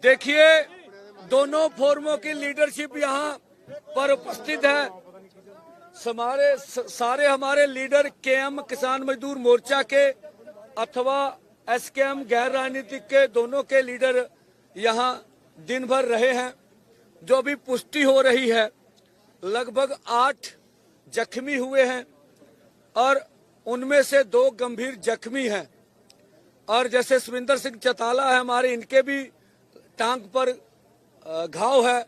देखिए, दोनों फोरमों की लीडरशिप यहाँ पर उपस्थित है। सारे हमारे लीडर केएम किसान मजदूर मोर्चा के अथवा एसकेएम गैर राजनीतिक के दोनों के लीडर यहाँ दिन भर रहे हैं। जो अभी पुष्टि हो रही है, लगभग 8 जख्मी हुए हैं और उनमें से 2 गंभीर जख्मी हैं। और जैसे सुविंदर सिंह चौटाला है हमारे, इनके भी टांग पर घाव है।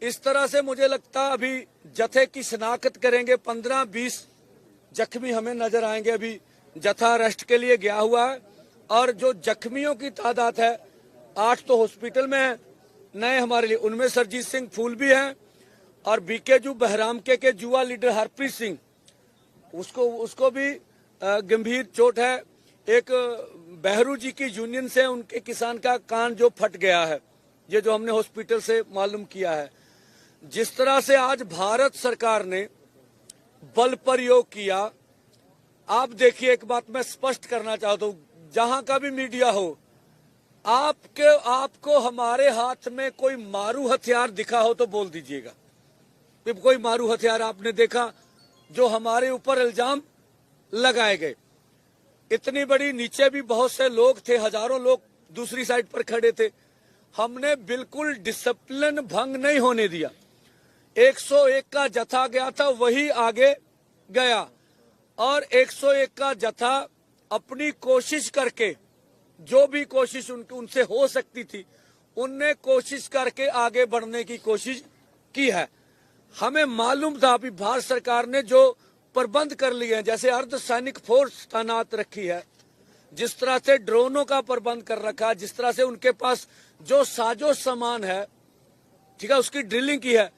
इस तरह से मुझे लगता है अभी जत्थे की शिनाख्त करेंगे, 15-20 जख्मी हमें नजर आएंगे। अभी जत्था अरेस्ट के लिए गया हुआ है और जो जख्मियों की तादाद है 8 तो हॉस्पिटल में है नए हमारे लिए, उनमें सरजीत सिंह फूल भी हैं और बीकेजू बहराम के जुआ लीडर हरप्रीत सिंह, उसको भी गंभीर चोट है। एक बहरू जी की यूनियन से उनके किसान का कान जो फट गया है, ये जो हमने हॉस्पिटल से मालूम किया है। जिस तरह से आज भारत सरकार ने बल प्रयोग किया, आप देखिए, एक बात मैं स्पष्ट करना चाहता हूँ, जहां का भी मीडिया हो, आपको हमारे हाथ में कोई मारू हथियार दिखा हो तो बोल दीजिएगा। कोई मारू हथियार आपने देखा जो हमारे ऊपर इल्जाम लगाए गए। इतनी बड़ी, नीचे भी बहुत से लोग थे, हजारों लोग दूसरी साइड पर खड़े थे। हमने बिल्कुल डिसिप्लिन भंग नहीं होने दिया। 101 का जत्था गया था, वही आगे गया और 101 का जत्था अपनी कोशिश करके, जो भी कोशिश उनसे हो सकती थी, उनने कोशिश करके आगे बढ़ने की कोशिश की है। हमें मालूम था अभी भारत सरकार ने जो प्रबंध कर लिए हैं, जैसे अर्धसैनिक फोर्स तैनात रखी है, जिस तरह से ड्रोनों का प्रबंध कर रखा है, जिस तरह से उनके पास जो साजो सामान है, ठीक है, उसकी ड्रिलिंग की है,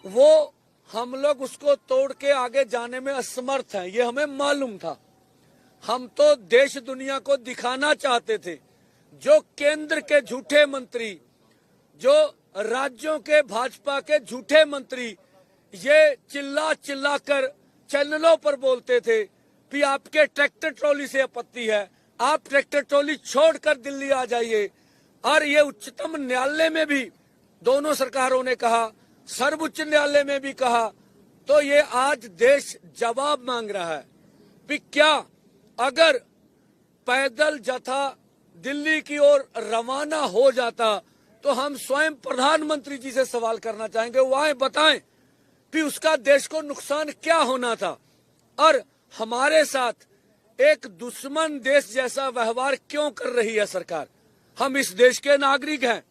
वो हम लोग उसको तोड़ के आगे जाने में असमर्थ हैं, ये हमें मालूम था। हम तो देश दुनिया को दिखाना चाहते थे। जो केंद्र के झूठे मंत्री, जो राज्यों के भाजपा के झूठे मंत्री ये चिल्ला कर चैनलों पर बोलते थे कि आपके ट्रैक्टर ट्रॉली से आपत्ति है, आप ट्रैक्टर ट्रॉली छोड़कर दिल्ली आ जाइए। और ये उच्चतम न्यायालय में भी दोनों सरकारों ने कहा, सर्वोच्च न्यायालय में भी कहा। तो ये आज देश जवाब मांग रहा है कि क्या अगर पैदल जत्था दिल्ली की ओर रवाना हो जाता तो हम स्वयं प्रधानमंत्री जी से सवाल करना चाहेंगे, वो आए बताएं कि उसका देश को नुकसान क्या होना था और हमारे साथ एक दुश्मन देश जैसा व्यवहार क्यों कर रही है सरकार। हम इस देश के नागरिक हैं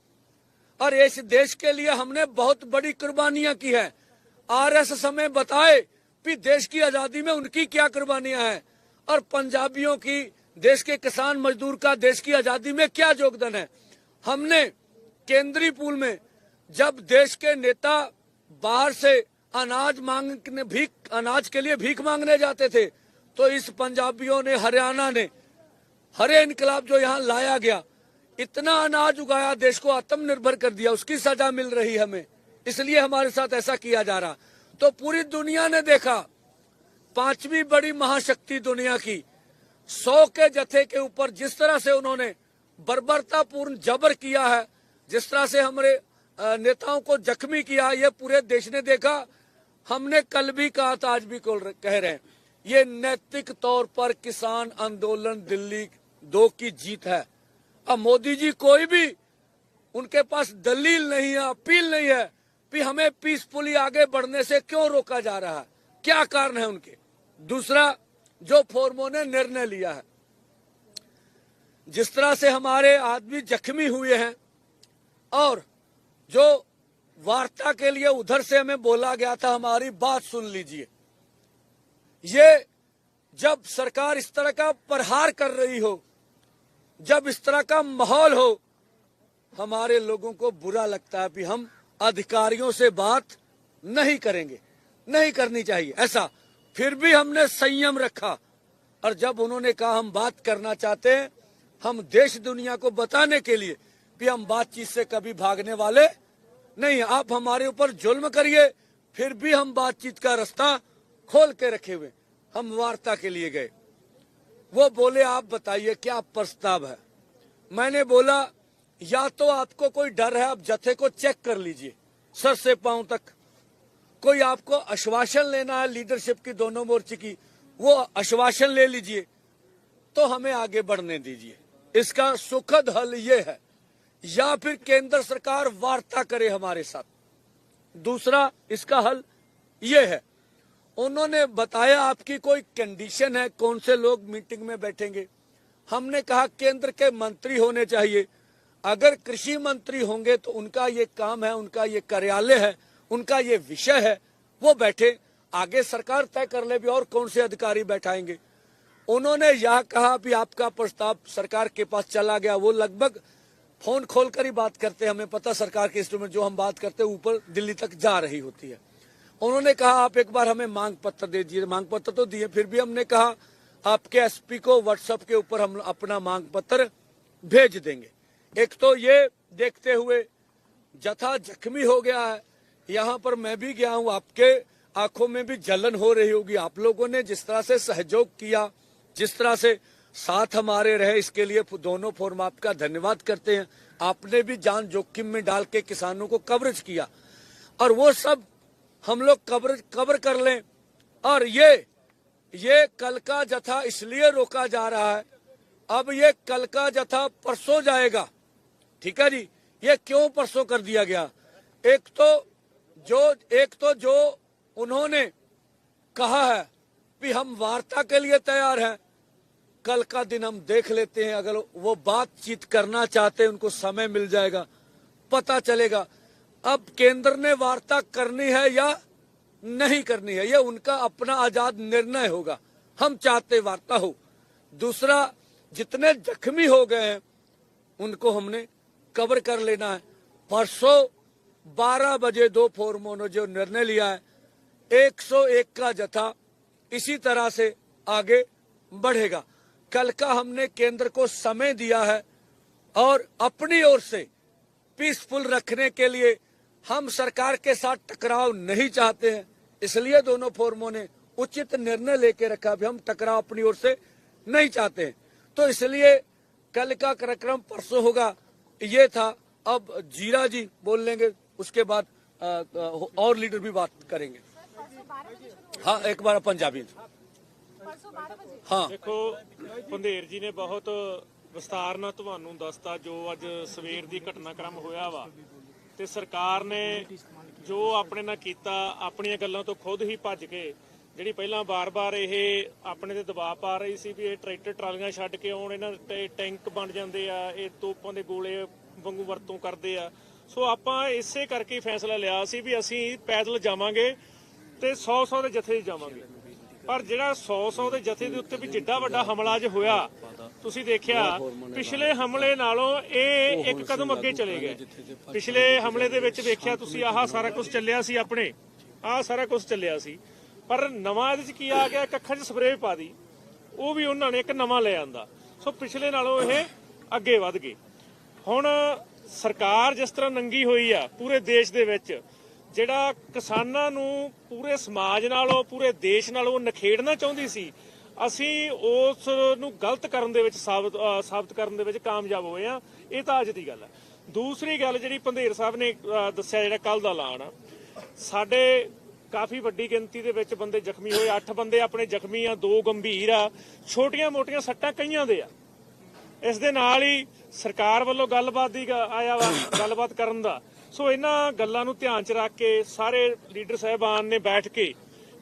और इस देश के लिए हमने बहुत बड़ी कुर्बानियां की है। आरएसएस हमें बताए कि देश की आजादी में उनकी क्या कुर्बानियां हैं और पंजाबियों की, देश के किसान मजदूर का देश की आजादी में क्या योगदान है। हमने केंद्रीय पूल में जब देश के नेता बाहर से अनाज के लिए भीख मांगने जाते थे, तो इस पंजाबियों ने, हरियाणा ने, हरे इनकलाब जो यहाँ लाया गया, इतना अनाज उगाया, देश को आत्मनिर्भर कर दिया, उसकी सजा मिल रही हमें, इसलिए हमारे साथ ऐसा किया जा रहा। तो पूरी दुनिया ने देखा, 5वीं बड़ी महाशक्ति दुनिया की 100 के जत्थे के ऊपर जिस तरह से उन्होंने बर्बरतापूर्ण जबर किया है, जिस तरह से हमारे नेताओं को जख्मी किया, ये पूरे देश ने देखा। हमने कल भी कहा था, आज भी कह रहे हैं, ये नैतिक तौर पर किसान आंदोलन दिल्ली 2 की जीत है। अब मोदी जी कोई भी, उनके पास दलील नहीं है, अपील नहीं है कि हमें पीसफुली आगे बढ़ने से क्यों रोका जा रहा है, क्या कारण है उनके। दूसरा, जो फोरमों ने निर्णय लिया है, जिस तरह से हमारे आदमी जख्मी हुए हैं और जो वार्ता के लिए उधर से हमें बोला गया था, हमारी बात सुन लीजिए। ये जब सरकार इस तरह का प्रहार कर रही हो, जब इस तरह का माहौल हो, हमारे लोगों को बुरा लगता है कि हम अधिकारियों से बात नहीं करेंगे, नहीं करनी चाहिए ऐसा। फिर भी हमने संयम रखा और जब उन्होंने कहा हम बात करना चाहते हैं, हम देश दुनिया को बताने के लिए कि हम बातचीत से कभी भागने वाले नहीं, आप हमारे ऊपर जुल्म करिए, फिर भी हम बातचीत का रास्ता खोल के रखे हुए। हम वार्ता के लिए गए, वो बोले आप बताइए क्या प्रस्ताव है। मैंने बोला या तो आपको कोई डर है, आप जत्थे को चेक कर लीजिए सर से पांव तक। कोई आपको आश्वासन लेना है लीडरशिप की दोनों मोर्चे की, वो आश्वासन ले लीजिए, तो हमें आगे बढ़ने दीजिए। इसका सुखद हल ये है, या फिर केंद्र सरकार वार्ता करे हमारे साथ। दूसरा इसका हल ये है, उन्होंने बताया आपकी कोई कंडीशन है कौन से लोग मीटिंग में बैठेंगे। हमने कहा केंद्र के मंत्री होने चाहिए। अगर कृषि मंत्री होंगे तो उनका ये काम है, उनका ये कार्यालय है, उनका ये विषय है, वो बैठे, आगे सरकार तय कर ले भी और कौन से अधिकारी बैठाएंगे। उन्होंने यह कहा भी आपका प्रस्ताव सरकार के पास चला गया। वो लगभग फोन खोलकर ही बात करते हैं, हमें पता सरकार के इंस्ट्रूमेंट जो हम बात करते हैं ऊपर दिल्ली तक जा रही होती है। उन्होंने कहा आप एक बार हमें मांग पत्र दे दीजिए। मांग पत्र तो दिए, फिर भी हमने कहा आपके एसपी को व्हाट्सएप के ऊपर हम अपना मांग पत्र भेज देंगे। एक तो ये देखते हुए जत्था जख्मी हो गया है, यहाँ पर मैं भी गया हूँ, आपके आंखों में भी जलन हो रही होगी। आप लोगों ने जिस तरह से सहयोग किया, जिस तरह से साथ हमारे रहे, इसके लिए दोनों फोरम आपका धन्यवाद करते हैं। आपने भी जान जोखिम में डाल के किसानों को कवरेज किया, और वो सब हम लोग कवर कर लें। और ये कल का जत्था इसलिए रोका जा रहा है, अब ये कल का जत्था परसों जाएगा, ठीक है जी। ये क्यों परसों कर दिया गया? एक तो जो उन्होंने कहा है कि हम वार्ता के लिए तैयार हैं, कल का दिन हम देख लेते हैं। अगर वो बातचीत करना चाहते हैं, उनको समय मिल जाएगा, पता चलेगा। अब केंद्र ने वार्ता करनी है या नहीं करनी है, ये उनका अपना आजाद निर्णय होगा। हम चाहते वार्ता हो। दूसरा, जितने जख्मी हो गए हैं उनको हमने कवर कर लेना है। परसों 12 बजे दो फोरमों ने जो निर्णय लिया है, 101 का जत्था इसी तरह से आगे बढ़ेगा। कल का हमने केंद्र को समय दिया है, और अपनी ओर से पीसफुल रखने के लिए हम सरकार के साथ टकराव नहीं चाहते हैं, इसलिए दोनों फोरमों ने उचित निर्णय लेके रखा भी हम टकराव अपनी ओर से नहीं चाहते हैं। तो इसलिए कल का कार्यक्रम परसों होगा, ये था। अब जीरा जी बोल लेंगे, उसके बाद और लीडर भी बात करेंगे। हाँ, एक बार पंजाबी। हाँ, देखो पंधेर जी ने बहुत विस्तार ਨਾਲ ਤੁਹਾਨੂੰ ਦੱਸਤਾ ਜੋ ਅੱਜ ਸਵੇਰ ਦੀ ਘਟਨਾਕ੍ਰਮ ਹੋਇਆ ਵਾ, ਤੇ ਸਰਕਾਰ ਨੇ ਜੋ ਆਪਣੇ ਨਾਲ ਕੀਤਾ, ਆਪਣੀਆਂ ਗੱਲਾਂ ਤੋਂ ਖੁਦ ਹੀ ਭੱਜ ਕੇ, ਜਿਹੜੀ ਪਹਿਲਾਂ ਬਾਰ-ਬਾਰ ਇਹ ਆਪਣੇ ਤੇ ਦਬਾਅ ਪਾ ਰਹੀ ਸੀ ਵੀ ਇਹ ਟਰੈਕਟਰ ਟਰਾਲੀਆਂ ਛੱਡ ਕੇ ਆਉਣ, ਇਹਨਾਂ ਦੇ ਟੈਂਕ ਬਣ ਜਾਂਦੇ ਆ, ਇਹ ਤੋਪਾਂ ਦੇ ਗੋਲੇ ਵਾਂਗੂ ਵਰਤੋਂ ਕਰਦੇ ਆ। ਸੋ ਆਪਾਂ ਇਸੇ ਕਰਕੇ ਫੈਸਲਾ ਲਿਆ ਸੀ ਵੀ ਅਸੀਂ ਪੈਦਲ ਜਾਵਾਂਗੇ ਤੇ 100 ਦੇ ਜਥੇ ਜਾਵਾਂਗੇ। ਪਰ ਜਿਹੜਾ 100 ਦੇ ਜਥੇ ਦੇ ਉੱਤੇ ਵੀ ਜਿੱਡਾ ਵੱਡਾ ਹਮਲਾ ਅੱਜ ਹੋਇਆ, ਤੁਸੀਂ ਦੇਖਿਆ ਪਿਛਲੇ ਹਮਲੇ ਨਾਲੋਂ ਇਹ ਇੱਕ ਕਦਮ ਅੱਗੇ ਚਲੇ ਗਏ। ਪਿਛਲੇ ਹਮਲੇ ਦੇ ਵਿੱਚ ਵੇਖਿਆ ਤੁਸੀਂ, ਆਹ ਸਾਰਾ ਕੁਝ ਚੱਲਿਆ ਸੀ, ਆਪਣੇ ਆਹ ਸਾਰਾ ਕੁਝ ਚੱਲਿਆ ਸੀ, ਪਰ ਨਵਾਂ ਇਹਦੇ 'ਚ ਕੀ ਆ ਗਿਆ, ਅੱਖਾਂ 'ਚ ਸਪਰੇਅ ਪਾ ਦੀ, ਉਹ ਵੀ ਉਹਨਾਂ ਨੇ ਇੱਕ ਨਵਾਂ ਲੈ ਆਂਦਾ। ਸੋ ਪਿਛਲੇ ਨਾਲੋਂ ਇਹ ਅੱਗੇ ਵੱਧ ਗਏ। ਹੁਣ ਸਰਕਾਰ ਜਿਸ ਤਰ੍ਹਾਂ ਨੰਗੀ ਹੋਈ ਆ ਪੂਰੇ ਦੇਸ਼ ਦੇ ਵਿੱਚ, ਜਿਹੜਾ ਕਿਸਾਨਾਂ ਨੂੰ ਪੂਰੇ ਸਮਾਜ ਨਾਲੋਂ, ਪੂਰੇ ਦੇਸ਼ ਨਾਲੋਂ ਨਖੇੜਨਾ ਚਾਹੁੰਦੀ ਸੀ, ਅਸੀਂ ਉਸ ਨੂੰ ਗਲਤ ਕਰਨ ਦੇ ਵਿੱਚ ਸਾਬਤ ਕਰਨ ਦੇ ਵਿੱਚ ਕਾਮਯਾਬ ਹੋਏ ਆ। ਇਹ ਤਾਂ ਅੱਜ ਦੀ ਗੱਲ ਹੈ। ਦੂਸਰੀ ਗੱਲ ਜਿਹੜੀ ਪੰਧੇਰ ਸਾਹਿਬ ਨੇ ਦੱਸਿਆ, ਜਿਹੜਾ ਕੱਲ ਦਾ ਐਲਾਨ ਆ, ਸਾਡੇ ਕਾਫੀ ਵੱਡੀ ਗਿਣਤੀ ਦੇ ਵਿੱਚ ਬੰਦੇ ਜ਼ਖਮੀ ਹੋਏ। 8 ਬੰਦੇ ਆਪਣੇ ਜ਼ਖਮੀ ਆ, 2 ਗੰਭੀਰ ਆ, ਛੋਟੀਆਂ ਮੋਟੀਆਂ ਸੱਟਾਂ ਕਈਆਂ ਦੇ ਆ। ਇਸ ਦੇ ਨਾਲ ਹੀ ਸਰਕਾਰ ਵੱਲੋਂ ਗੱਲਬਾਤ ਦੀ ਆਇਆ ਵਾ, ਗੱਲਬਾਤ ਕਰਨ ਦਾ। ਸੋ ਇਹਨਾਂ ਗੱਲਾਂ ਨੂੰ ਧਿਆਨ 'ਚ ਰੱਖ ਕੇ ਸਾਰੇ ਲੀਡਰ ਸਾਹਿਬਾਨ ਨੇ ਬੈਠ ਕੇ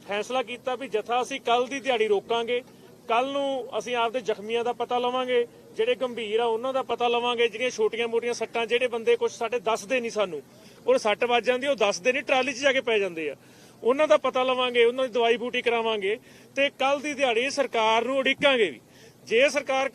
ਫੈਸਲਾ ਕੀਤਾ ਵੀ ਜਥਾ ਅਸੀਂ ਕੱਲ ਦੀ ਦਿਹਾੜੀ ਰੋਕਾਂਗੇ। ਕੱਲ ਨੂੰ ਅਸੀਂ ਆਪਦੇ ਜ਼ਖਮੀਆਂ ਦਾ ਪਤਾ ਲਵਾਂਗੇ, ਜਿਹੜੇ ਗੰਭੀਰ ਆ ਉਹਨਾਂ ਦਾ ਪਤਾ ਲਵਾਂਗੇ, ਜਿਹੜੀਆਂ ਛੋਟੀਆਂ ਮੋਟੀਆਂ ਸੱਟਾਂ, ਜਿਹੜੇ ਬੰਦੇ ਕੁਝ ਸਾਡੇ ਦੱਸਦੇ ਨਹੀਂ, ਸਾਨੂੰ ਉਹ ਸੱਟ ਵੱਜ ਜਾਂਦੀ, ਉਹ ਦੱਸਦੇ ਨਹੀਂ, ਟਰਾਲੀ 'ਚ ਜਾ ਕੇ ਪੈ ਜਾਂਦੇ ਆ, ਉਹਨਾਂ ਦਾ ਪਤਾ ਲਵਾਂਗੇ, ਉਹਨਾਂ ਦੀ ਦਵਾਈ ਬੂਟੀ ਕਰਾਵਾਂਗੇ, ਤੇ ਕੱਲ ਦੀ ਦਿਹਾੜੀ ਸਰਕਾਰ ਨੂੰ ਉਡੀਕਾਂਗੇ ਵੀ। ਜੇ ਸਰਕਾਰ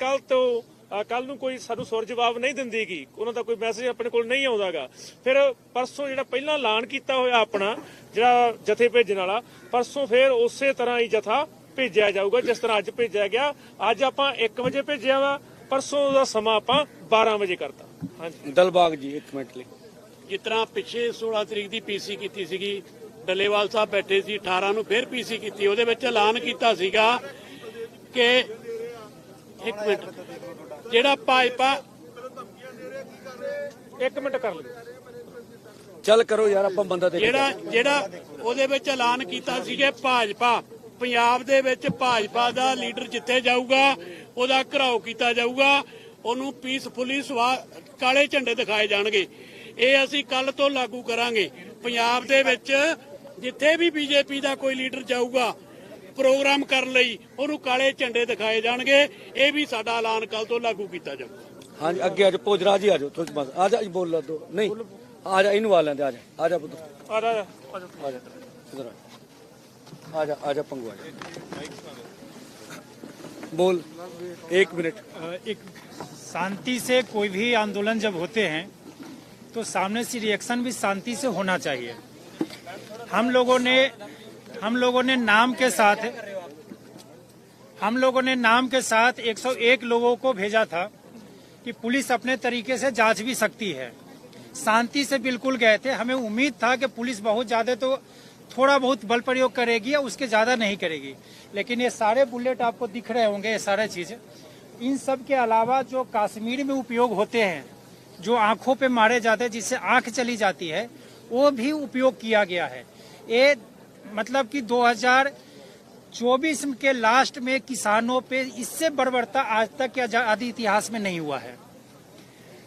ਕੱਲ ਨੂੰ ਕੋਈ ਸਾਨੂੰ ਸੁਰ ਜਵਾਬ ਨਹੀਂ ਦਿੰਦੀਗੀ, ਉਹਨਾਂ ਦਾ ਕੋਈ ਮੈਸੇਜ ਆਪਣੇ ਕੋਲ ਨਹੀਂ ਆਉਂਦਾਗਾ, ਫਿਰ ਪਰਸੋਂ ਜਿਹੜਾ ਪਹਿਲਾਂ ਐਲਾਨ ਕੀਤਾ ਹੋਇਆ ਆਪਣਾ ਜਿਹੜਾ ਜਥੇ ਭੇਜਣ ਵਾਲਾ, ਪਰਸੋਂ ਫਿਰ ਉਸੇ ਤਰ੍ਹਾਂ ਹੀ ਜਥਾ ਭੇਜਿਆ ਜਾਊਗਾ ਜਿਸ ਤਰ੍ਹਾਂ ਅੱਜ ਭੇਜਿਆ ਗਿਆ। ਅੱਜ ਆਪਾਂ 1 ਵਜੇ ਭੇਜਿਆ ਵਾ, ਪਰਸੋਂ ਦਾ ਸਮਾਂ ਆਪਾਂ 12 ਵਜੇ ਕਰਤਾ। ਹਾਂਜੀ, ਦਲਬਾਗ ਜੀ 1 ਮਿੰਟ ਲਈ। ਜਿਸ ਤਰ੍ਹਾਂ ਪਿੱਛੇ 16 ਤਰੀਕ ਦੀ ਪੀਸੀ ਕੀਤੀ ਸੀਗੀ, ਡੱਲੇਵਾਲ ਸਾਹਿਬ ਬੈਠੇ ਸੀ, 18 ਨੂੰ ਫਿਰ ਪੀਸੀ ਕੀਤੀ, ਉਹਦੇ ਵਿੱਚ ਐਲਾਨ ਕੀਤਾ ਸੀਗਾ ਕਿ 1 ਮਿੰਟ, ਜਿਹੜਾ ਭਾਜਪਾ 1 ਮਿੰਟ ਕਰ ਲਿਓ। ਚੱਲ ਕਰੋ ਯਾਰ, ਆਪਾਂ ਬੰਦਾ ਦੇ ਜਿਹੜਾ ਉਹਦੇ ਵਿੱਚ ਐਲਾਨ ਕੀਤਾ ਸੀਗਾ ਭਾਜਪਾ, ਪੰਜਾਬ ਦੇ ਵਿੱਚ ਭਾਜਪਾ ਦਾ ਲੀਡਰ ਜਿੱਥੇ ਜਾਊਗਾ ਉਹਦਾ ਘਰਾਓ ਕੀਤਾ ਜਾਊਗਾ, ਉਹਨੂੰ ਪੀਸਫੁਲੀ ਕਾਲੇ ਝੰਡੇ ਦਿਖਾਏ ਜਾਣਗੇ। ਇਹ ਅਸੀਂ ਕੱਲ ਤੋਂ ਲਾਗੂ ਕਰਾਂਗੇ। ਪੰਜਾਬ ਦੇ ਵਿੱਚ ਜਿੱਥੇ ਵੀ ਬੀਜੇਪੀ ਦਾ ਕੋਈ ਲੀਡਰ ਜਾਊਗਾ ਪ੍ਰੋਗਰਾਮ ਕਰਨ ਲਈ, ਉਹਨੂੰ ਕਾਲੇ ਝੰਡੇ ਦਿਖਾਏ ਜਾਣਗੇ। ਇਹ ਵੀ ਸਾਡਾ ਐਲਾਨ ਕੱਲ ਤੋਂ ਲਾਗੂ ਕੀਤਾ ਜਾਊਗਾ। हाँ जी, अगे आज भोजराज जी आ जाओ, थोड़ी बस आ जा, बोल ला दो नहीं, आ जा इनू आ लेंदे, आ जा पुत्र, ਆ ਜਾ इधर आ जा पंगू, आ जा बोल 1 मिनट। एक शांति से कोई भी आंदोलन जब होते हैं तो सामने से रिएक्शन भी शांति से होना चाहिए। हम लोगों ने नाम के साथ 101 लोगों को भेजा था कि पुलिस अपने तरीके से जांच भी सकती है। शांति से बिल्कुल गए थे। हमें उम्मीद था कि पुलिस बहुत ज्यादा तो थोड़ा बहुत बल प्रयोग करेगी या उसके ज्यादा नहीं करेगी, लेकिन ये सारे बुलेट आपको दिख रहे होंगे, ये सारे चीज। इन सब के अलावा जो कश्मीर में उपयोग होते हैं, जो आंखों पे मारे जाते हैं, जिससे आंख चली जाती है, वो भी उपयोग किया गया है। ये मतलब कि 2024 के लास्ट में किसानों पे इससे बर्बरता आज तक के आदि इतिहास में नहीं हुआ है।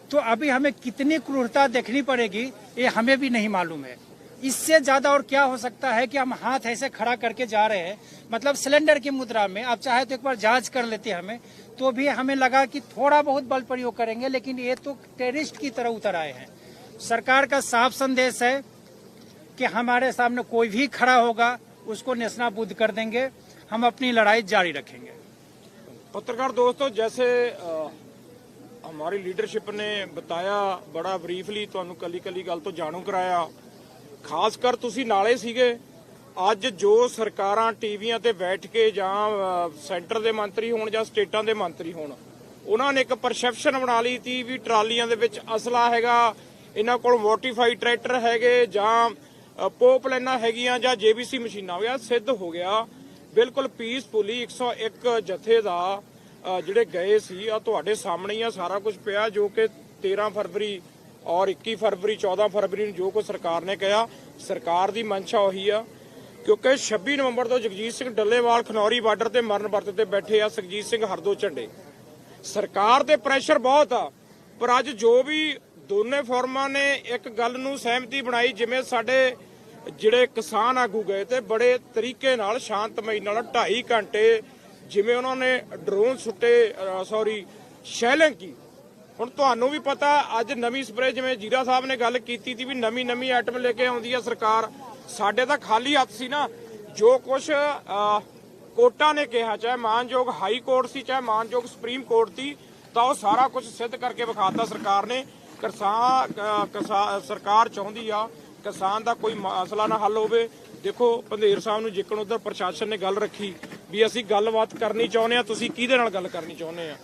तो अभी हमें कितनी क्रूरता देखनी पड़ेगी ये हमें भी नहीं मालूम है। इससे ज्यादा और क्या हो सकता है कि हम हाथ ऐसे खड़ा करके जा रहे हैं, मतलब सिलेंडर की मुद्रा में। आप चाहे तो एक बार जांच कर लेते हमें, तो भी हमें लगा कि थोड़ा बहुत बल प्रयोग करेंगे, लेकिन ये तो टेररिस्ट की तरह उतर आए हैं। सरकार का साफ संदेश है कि हमारे सामने कोई भी खड़ा होगा उसको नेस्तनाबूद कर देंगे। हम अपनी लड़ाई जारी रखेंगे। पत्रकार दोस्तों, जैसे हमारी लीडरशिप ने बताया, बड़ा ब्रीफली ਤੁਹਾਨੂੰ ਕੱਲੀ ਗੱਲ ਤੋਂ ਜਾਣੂ ਕਰਾਇਆ। ਖਾਸ ਕਰ ਤੁਸੀਂ ਨਾਲੇ ਸੀਗੇ। ਅੱਜ ਜੋ ਸਰਕਾਰਾਂ ਟੀਵੀਆਂ ਤੇ ਬੈਠ ਕੇ ਜਾਂ ਸੈਂਟਰ ਦੇ ਮੰਤਰੀ ਹੋਣ ਜਾਂ ਸਟੇਟਾਂ ਦੇ ਮੰਤਰੀ ਹੋਣ, ਉਹਨਾਂ ਨੇ ਇੱਕ ਪਰਸੈਪਸ਼ਨ ਬਣਾ ਲਈ ਸੀ ਵੀ ਟਰਾਲੀਆਂ ਦੇ ਵਿੱਚ ਅਸਲਾ ਹੈਗਾ, ਇਹਨਾਂ ਕੋਲ ਮੋਡੀਫਾਈਡ ਟਰੈਕਟਰ ਹੈਗੇ ਜਾਂ ਪੋਪ ਲਾਈਨਾਂ ਹੈਗੀਆਂ ਜਾਂ ਜੇਬੀਸੀ ਮਸ਼ੀਨਾਂ ਹੋਗੀਆਂ। ਸਿੱਧ ਹੋ ਗਿਆ ਬਿਲਕੁਲ ਪੀਸਫੁਲੀ 101 ਜਥੇ ਦਾ ਜਿਹੜੇ ਗਏ ਸੀ। ਆ ਤੁਹਾਡੇ ਸਾਹਮਣੇ ਹੀ ਆ ਸਾਰਾ ਕੁਝ ਪਿਆ, ਜੋ ਕਿ 13 ਫਰਵਰੀ ਔਰ 21 ਫਰਵਰੀ 14 ਫਰਵਰੀ ਨੂੰ ਜੋ ਕੋ ਸਰਕਾਰ ਨੇ ਕਿਹਾ, ਸਰਕਾਰ ਦੀ ਮਨਸ਼ਾ ਉਹੀ ਆ। ਕਿਉਂਕਿ 26 ਨਵੰਬਰ ਤੋਂ ਜਗਜੀਤ ਸਿੰਘ ਡੱਲੇਵਾਲ ਖਨੌਰੀ ਬਾਰਡਰ ਤੇ ਮਰਨ ਵਰਤ ਤੇ ਬੈਠੇ ਆ, ਸੁਖਜੀਤ ਸਿੰਘ ਹਰਦੋ ਝੰਡੇ। ਸਰਕਾਰ ਤੇ ਪ੍ਰੈਸ਼ਰ ਬਹੁਤ ਆ, ਪਰ ਅੱਜ ਜੋ ਵੀ ਦੋਨੇ ਫੋਰਮਾਂ ਨੇ ਇੱਕ ਗੱਲ ਨੂੰ ਸਹਿਮਤੀ ਬਣਾਈ, ਜਿਵੇਂ ਸਾਡੇ ਜਿਹੜੇ ਕਿਸਾਨ ਆਗੂ ਗਏ ਤੇ ਬੜੇ ਤਰੀਕੇ ਨਾਲ ਸ਼ਾਂਤਮਈ ਨਾਲ 2.5 ਘੰਟੇ ਜਿਵੇਂ ਉਹਨਾਂ ਨੇ ਡਰੋਨ ਸੁੱਟੇ, ਸ਼ੈਲਿੰਗ ਕੀ। ਹੁਣ ਤੁਹਾਨੂੰ ਵੀ ਪਤਾ ਅੱਜ ਨਵੀਂ ਸਪਰੇ, ਜਿਵੇਂ ਜੀਰਾ ਸਾਹਿਬ ਨੇ ਗੱਲ ਕੀਤੀ ਸੀ ਵੀ ਨਵੀਂ ਆਈਟਮ ਲੈ ਕੇ ਆਉਂਦੀ ਆ ਸਰਕਾਰ। ਸਾਡੇ ਤਾਂ ਖਾਲੀ ਹੱਥ ਸੀ ਨਾ। ਜੋ ਕੁਛ ਕੋਰਟਾਂ ਨੇ ਕਿਹਾ, ਚਾਹੇ ਮਾਨਯੋਗ ਹਾਈ ਕੋਰਟ ਸੀ ਚਾਹੇ ਮਾਨਯੋਗ ਸੁਪਰੀਮ ਕੋਰਟ ਸੀ, ਤਾਂ ਉਹ ਸਾਰਾ ਕੁਝ ਸਿੱਧ ਕਰਕੇ ਵਿਖਾਤਾ ਸਰਕਾਰ ਨੇ। ਸਰਕਾਰ ਚਾਹੁੰਦੀ ਆ ਕਿਸਾਨ ਦਾ ਕੋਈ ਮਸਲਾ ਨਾ ਹੱਲ ਹੋਵੇ। ਦੇਖੋ ਪੰਧੇਰ ਸਾਹਿਬ ਨੂੰ ਜਿੱਕਣ ਉਧਰ ਪ੍ਰਸ਼ਾਸਨ ਨੇ ਗੱਲ ਰੱਖੀ ਵੀ ਅਸੀਂ ਗੱਲਬਾਤ ਕਰਨੀ ਚਾਹੁੰਦੇ ਆ, ਤੁਸੀਂ ਕਿਹਦੇ ਨਾਲ ਗੱਲ ਕਰਨੀ ਚਾਹੁੰਦੇ ਆ।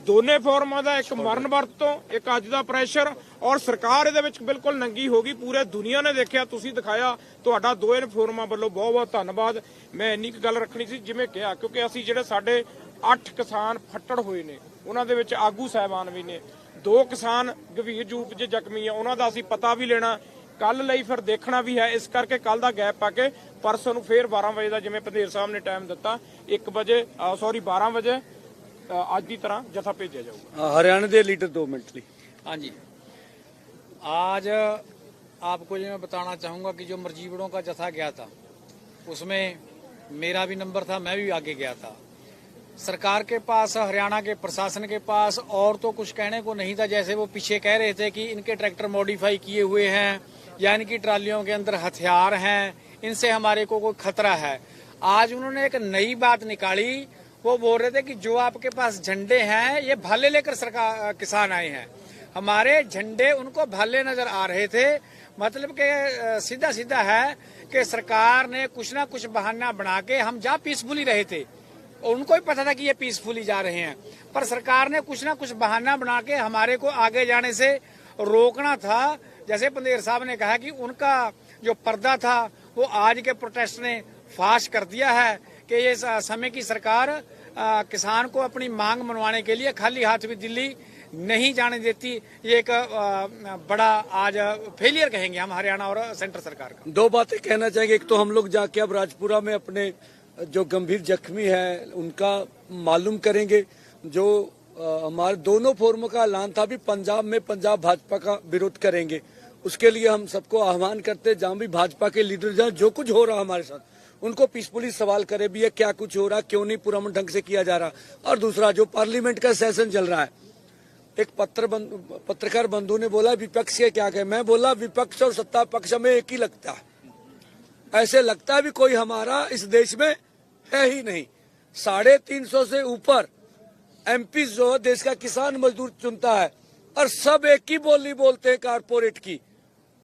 ਦੋਨੇ ਫੋਰਮਾਂ ਦਾ ਇੱਕ ਮਰਨ ਵਰਤ ਤੋਂ ਇੱਕ ਅੱਜ ਦਾ ਪ੍ਰੈਸ਼ਰ, ਔਰ ਸਰਕਾਰ ਇਹਦੇ ਵਿੱਚ ਬਿਲਕੁਲ ਨੰਗੀ ਹੋ ਗਈ। ਪੂਰੇ ਦੁਨੀਆ ਨੇ ਦੇਖਿਆ, ਤੁਸੀਂ ਦਿਖਾਇਆ। ਤੁਹਾਡਾ ਦੋਵੇਂ ਫੋਰਮਾਂ ਵੱਲੋਂ ਬਹੁਤ ਬਹੁਤ ਧੰਨਵਾਦ। ਮੈਂ ਇੰਨੀ ਕੁ ਗੱਲ ਰੱਖਣੀ ਸੀ ਜਿਵੇਂ ਕਿਹਾ, ਕਿਉਂਕਿ ਅਸੀਂ ਜਿਹੜੇ ਸਾਡੇ 8 ਕਿਸਾਨ ਫੱਟੜ ਹੋਏ ਨੇ, ਉਹਨਾਂ ਦੇ ਵਿੱਚ ਆਗੂ ਸਾਹਿਬਾਨ ਵੀ ਨੇ। 2 ਕਿਸਾਨ ਗੰਭੀਰ ਰੂਪ 'ਚ ਜ਼ਖਮੀ ਆ, ਉਹਨਾਂ ਦਾ ਅਸੀਂ ਪਤਾ ਵੀ ਲੈਣਾ, ਕੱਲ ਲਈ ਫਿਰ ਦੇਖਣਾ ਵੀ ਹੈ। ਇਸ ਕਰਕੇ ਕੱਲ ਦਾ ਗੈਪ ਪਾ ਕੇ ਪਰਸੋਂ ਨੂੰ ਫੇਰ 12 ਵਜੇ ਦਾ, ਜਿਵੇਂ ਪੰਧੇਰ ਸਾਹਿਬ ਨੇ ਟਾਈਮ ਦਿੱਤਾ, 12 ਵਜੇ आज की तरह जथा भेजा जाऊगा। हरियाणा के लीडर 2 मिनट ली। हाँ जी, आज आपको ये मैं बताना चाहूँगा कि जो मरजीवड़ों का जथा गया था उसमें मेरा भी नंबर था, मैं भी आगे गया था। सरकार के पास, हरियाणा के प्रशासन के पास और तो कुछ कहने को नहीं था। जैसे वो पीछे कह रहे थे कि इनके ट्रैक्टर मॉडिफाई किए हुए हैं या इनकी ट्रालियों के अंदर हथियार हैं, इनसे हमारे को कोई खतरा है। आज उन्होंने एक नई बात निकाली। वो बोल रहे थे कि जो आपके पास झंडे हैं ये भाले लेकर सरकार किसान आए हैं। हमारे झंडे उनको भाले नजर आ रहे थे। मतलब के सीधा सीधा है कि सरकार ने कुछ ना कुछ बहाना बना के, हम जा पीसफुली रहे थे और उनको भी पता था कि ये पीसफुली जा रहे हैं, पर सरकार ने कुछ ना कुछ बहाना बना के हमारे को आगे जाने से रोकना था। जैसे पंधेर साहब ने कहा कि उनका जो पर्दा था वो आज के प्रोटेस्ट ने फाश कर दिया है कि ये समय की सरकार किसान को अपनी मांग मनवाने के लिए खाली हाथ भी दिल्ली नहीं जाने देती। ये एक बड़ा आज फेलियर कहेंगे हम हरियाणा और सेंटर सरकार का। दो बातें कहना चाहेंगे। एक तो हम लोग जाके अब राजपुरा में अपने जो गंभीर जख्मी है उनका मालूम करेंगे। जो हमारे दोनों फोरमों का ऐलान था भी पंजाब में पंजाब भाजपा का विरोध करेंगे। उसके लिए हम सबको आह्वान करते जहां भी भाजपा के लीडर जहां जो कुछ हो रहा हमारे साथ उनको पीसफुली सवाल करे भी है क्या कुछ हो रहा, क्यों नहीं पुरअमन ढंग से किया जा रहा। और दूसरा जो पार्लियामेंट का सेशन चल रहा है, एक पत्रकार बंधु ने बोला विपक्ष के क्या कहे। मैं बोला विपक्ष और सत्ता पक्ष में एक ही लगता है। ऐसे लगता है भी कोई हमारा इस देश में है ही नहीं। 350 से ऊपर एमपी जो देश का किसान मजदूर चुनता है और सब एक ही बोली बोलते हैं कारपोरेट की।